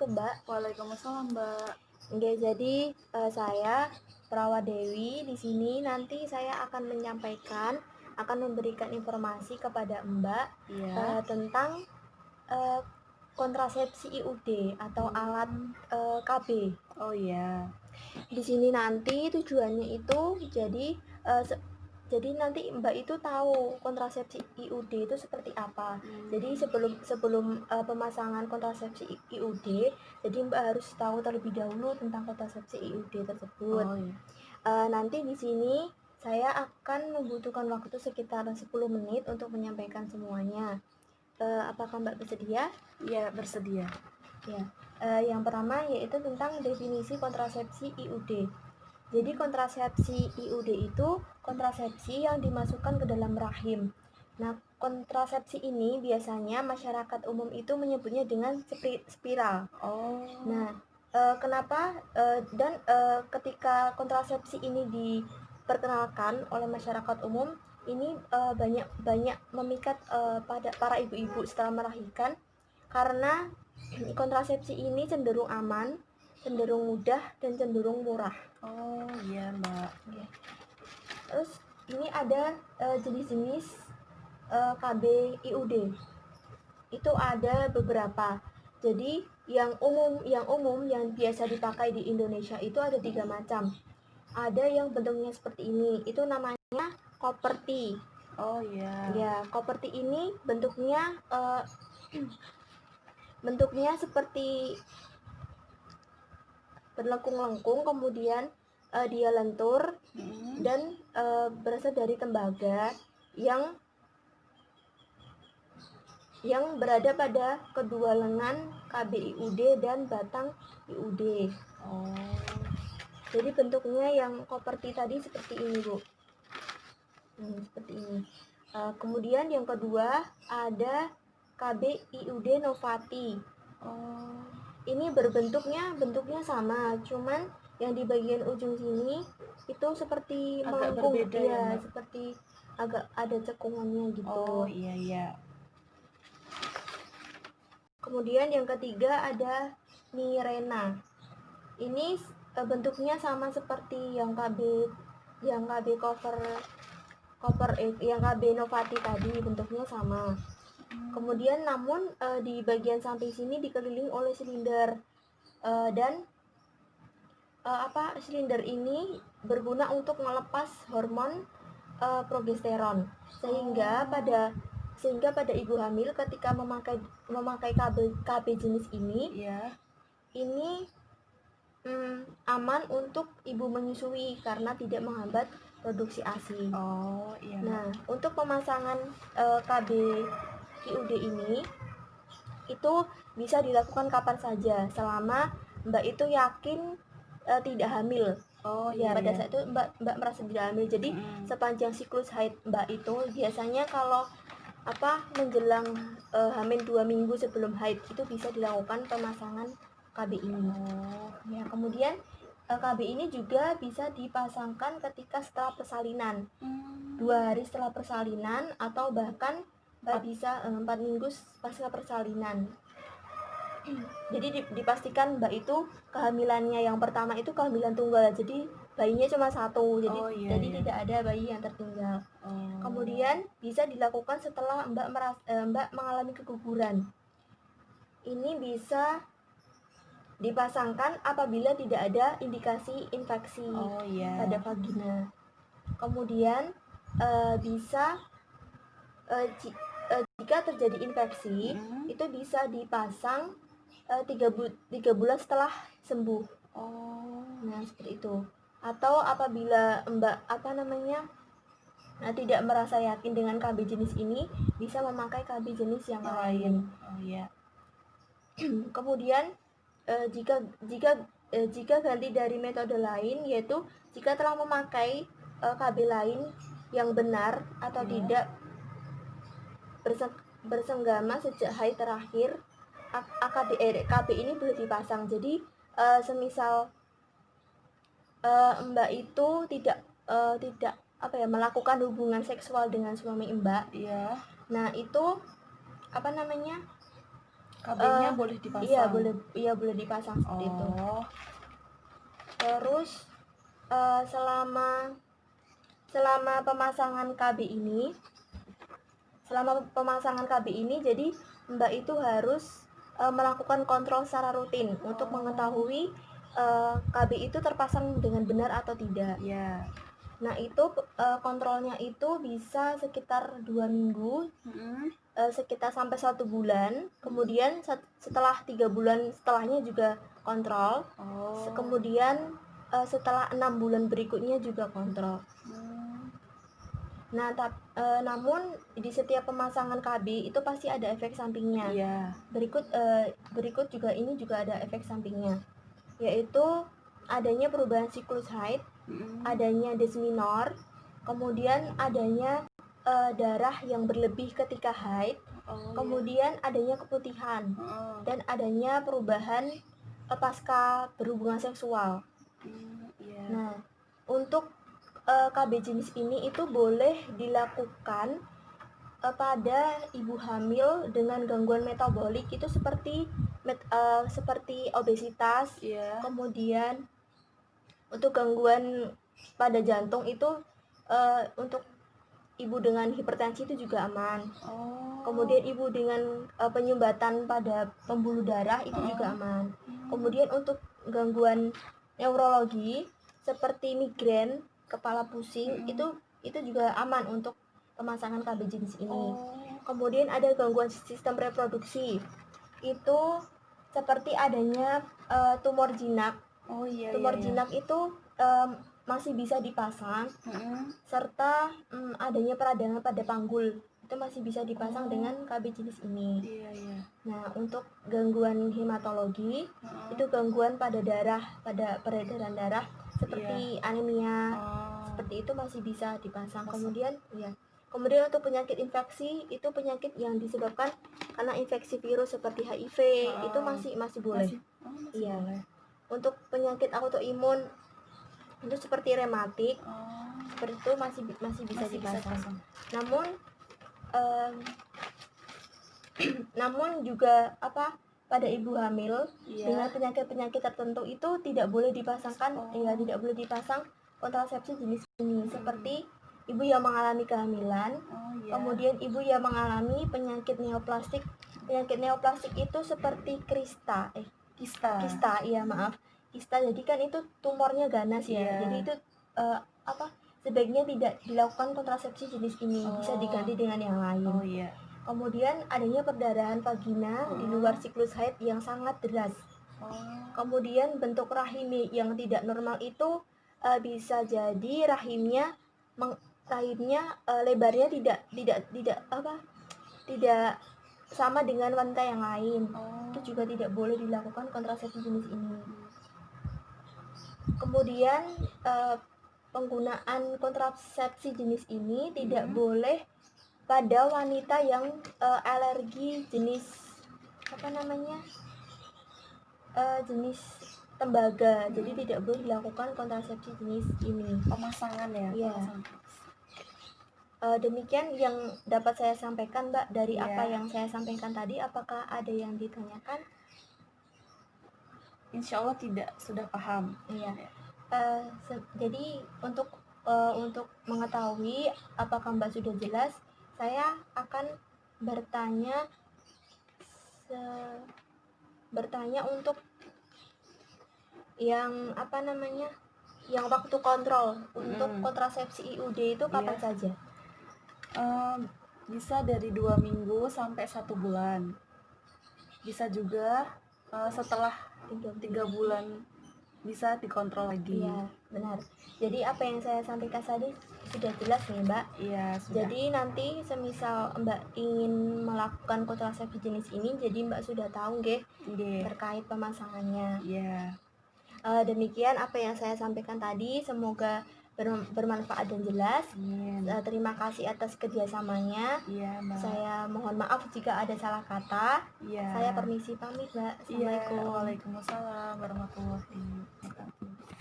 Assalamualaikum, Mbak. Waalaikumsalam, Mbak. Oke, jadi saya Perawat Dewi di sini nanti saya akan memberikan informasi kepada Mbak Iya. tentang eh, kontrasepsi IUD atau alat Hmm. KB. Oh iya. Di sini nanti tujuannya itu eh, se- jadi nanti Mbak itu tahu kontrasepsi IUD itu seperti apa. Jadi sebelum sebelum pemasangan kontrasepsi IUD, jadi Mbak harus tahu terlebih dahulu tentang kontrasepsi IUD tersebut. Oh iya. Nanti di sini saya akan membutuhkan waktu sekitar 10 menit untuk menyampaikan semuanya. Apakah Mbak bersedia? Iya, bersedia. Ya. Yang pertama yaitu tentang definisi kontrasepsi IUD. Jadi kontrasepsi IUD itu kontrasepsi yang dimasukkan ke dalam rahim. Nah, kontrasepsi ini biasanya masyarakat umum itu menyebutnya dengan spiral. Oh. Nah, kenapa ketika kontrasepsi ini diperkenalkan oleh masyarakat umum, ini banyak memikat pada para ibu-ibu setelah melahirkan karena kontrasepsi ini cenderung aman, cenderung mudah, dan cenderung murah. Oh iya, Mbak. Terus ini ada jenis-jenis KB IUD. Itu ada beberapa. Jadi yang biasa dipakai di Indonesia itu ada 3 macam. Ada yang bentuknya seperti ini, itu namanya copper tea. Oh iya. Ya, copper tea ini bentuknya seperti berlengkung-lengkung, kemudian dia lentur dan berasal dari tembaga yang berada pada kedua lengan KB IUD dan batang IUD. Oh. Jadi bentuknya yang koperti tadi seperti ini, Bu. Seperti ini. Kemudian yang kedua ada KB IUD Novati. Oh. Ini bentuknya sama, cuman yang di bagian ujung sini itu seperti Agak melengkung, berbeda ya, Mbak? seperti agak ada cekungannya gitu. Oh iya iya. Kemudian yang ketiga ada Mirena. Ini bentuknya sama seperti yang KB cover yang KB Novati tadi, bentuknya sama. Kemudian namun di bagian samping sini dikelilingi oleh silinder dan silinder ini berguna untuk melepas hormon progesteron sehingga pada ibu hamil ketika memakai KB jenis ini, ini aman untuk ibu menyusui karena tidak menghambat produksi ASI. Oh iya. Nah, untuk pemasangan KB IUD ini itu bisa dilakukan kapan saja selama Mbak itu yakin tidak hamil. Oh Ya, iya. pada saat itu Mbak merasa tidak hamil. Jadi sepanjang siklus haid Mbak itu biasanya kalau menjelang hamil 2 minggu sebelum haid itu bisa dilakukan pemasangan KB ini. Ya, kemudian KB ini juga bisa dipasangkan ketika setelah persalinan. 2 hari setelah persalinan atau bahkan Mbak bisa 4 minggu pasca persalinan. Jadi dipastikan Mbak itu kehamilannya yang pertama itu kehamilan tunggal. Jadi bayinya cuma satu. Jadi tidak ada bayi yang tertinggal. Kemudian bisa dilakukan setelah Mbak mengalami keguguran. Ini bisa dipasangkan apabila tidak ada indikasi infeksi pada vagina. Kemudian jika terjadi infeksi itu bisa dipasang 3 bulan setelah sembuh. Nah, seperti itu. Atau apabila Mbak tidak merasa yakin dengan KB jenis ini, bisa memakai KB jenis yang lain. Kemudian jika ganti dari metode lain, yaitu jika telah memakai KB lain yang benar atau tidak bersenggama sejak haid terakhir, KB ini boleh dipasang. Jadi semisal Mbak itu tidak melakukan hubungan seksual dengan suami Mbak. Nah, itu KB-nya boleh dipasang. Iya boleh dipasang seperti itu. Oh. Terus selama pemasangan KB ini jadi Mbak itu harus melakukan kontrol secara rutin untuk mengetahui KB itu terpasang dengan benar atau tidak. Iya. Nah itu kontrolnya itu bisa sekitar 2 minggu, sekitar sampai 1 bulan. Kemudian setelah 3 bulan setelahnya juga kontrol. Kemudian setelah 6 bulan berikutnya juga kontrol. Nah, namun di setiap pemasangan KB itu pasti ada efek sampingnya. Iya. Berikut juga ini juga ada efek sampingnya, yaitu adanya perubahan siklus haid, adanya des minor, kemudian adanya darah yang berlebih ketika haid, kemudian adanya keputihan, dan adanya perubahan pasca berhubungan seksual. Nah, untuk KB jenis ini itu boleh dilakukan pada ibu hamil dengan gangguan metabolik itu seperti obesitas. Kemudian untuk gangguan pada jantung itu untuk ibu dengan hipertensi itu juga aman. Kemudian ibu dengan penyumbatan pada pembuluh darah itu juga aman. Kemudian untuk gangguan neurologi seperti migrain, kepala pusing itu juga aman untuk pemasangan KB jenis ini. Kemudian ada gangguan sistem reproduksi, itu seperti adanya tumor jinak. Tumor jinak itu masih bisa dipasang, serta adanya peradangan pada panggul itu masih bisa dipasang dengan KB jenis ini. Nah, untuk gangguan hematologi itu gangguan pada peredaran darah seperti anemia, seperti itu masih bisa dipasang. Kemudian untuk penyakit infeksi itu penyakit yang disebabkan karena infeksi virus seperti HIV itu masih boleh. Boleh. Untuk penyakit autoimun itu seperti rematik, seperti itu masih bisa dipasang. Namun juga pada ibu hamil dengan penyakit tertentu itu tidak boleh dipasang kontrasepsi jenis ini, seperti ibu yang mengalami kehamilan, kemudian ibu yang mengalami penyakit neoplastik. Penyakit neoplastik itu seperti kista. Jadi kan itu tumornya ganas ya. Jadi itu sebaiknya tidak dilakukan kontrasepsi jenis ini, bisa diganti dengan yang lain. Kemudian adanya perdarahan vagina di luar siklus haid yang sangat deras. Kemudian bentuk rahim yang tidak normal itu bisa jadi rahimnya lebarnya tidak sama dengan wanita yang lain. Itu juga tidak boleh dilakukan kontrasepsi jenis ini. Kemudian penggunaan kontrasepsi jenis ini tidak boleh pada wanita yang alergi jenis jenis tembaga. Jadi tidak boleh dilakukan kontrasepsi jenis ini. Pemasangan ya. Iya. Demikian yang dapat saya sampaikan, Mbak, dari apa yang saya sampaikan tadi. Apakah ada yang ditanyakan? Insya Allah tidak, sudah paham. Iya. Jadi untuk mengetahui apakah Mbak sudah jelas, saya akan bertanya untuk yang yang waktu kontrol untuk kontrasepsi IUD itu kapan saja? Bisa dari 2 minggu sampai 1 bulan. Bisa juga setelah 3 bulan bisa dikontrol lagi. Iya, benar. Jadi apa yang saya sampaikan tadi sudah jelas nih, Mbak? Iya, sudah. Jadi nanti semisal Mbak ingin melakukan kontrasepsi jenis ini, jadi Mbak sudah tahu terkait pemasangannya. Iya. Demikian apa yang saya sampaikan tadi, semoga bermanfaat dan jelas. Terima kasih atas kerjasamanya. Saya mohon maaf jika ada salah kata. Saya permisi pamit, Mbak. Assalamualaikum. Waalaikumsalam warahmatullahi wabarakatuh.